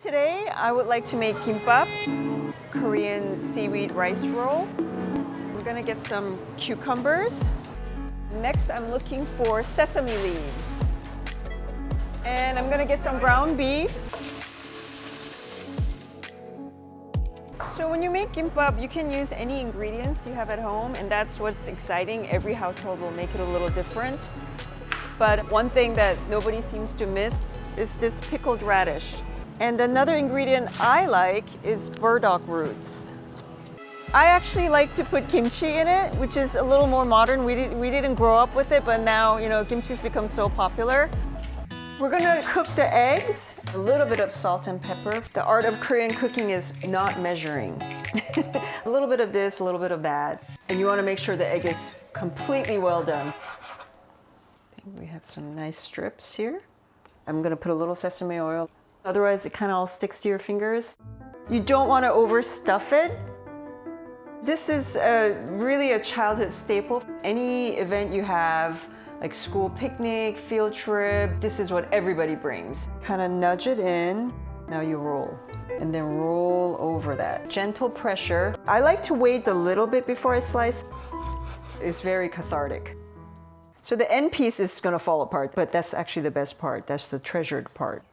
Today, I would like to make gimbap, Korean seaweed rice roll. We're gonna get some cucumbers. Next, I'm looking for sesame leaves. And I'm gonna get some ground beef. So when you make gimbap, you can use any ingredients you have at home, and that's what's exciting. Every household will make it a little different. But one thing that nobody seems to miss is this pickled radish. And another ingredient I like is burdock roots. I actually like to put kimchi in it, which is a little more modern. We didn't grow up with it, but now, kimchi's become so popular. We're gonna cook the eggs, a little bit of salt and pepper. The art of Korean cooking is not measuring. A little bit of this, a little bit of that. And you wanna make sure the egg is completely well done. We have some nice strips here. I'm gonna put a little sesame oil. Otherwise, it kind of all sticks to your fingers. You don't want to overstuff it. This is really a childhood staple. Any event you have, like school picnic, field trip, this is what everybody brings. Kind of nudge it in. Now you roll. And then roll over that. Gentle pressure. I like to wait a little bit before I slice. It's very cathartic. So the end piece is going to fall apart, but that's actually the best part. That's the treasured part.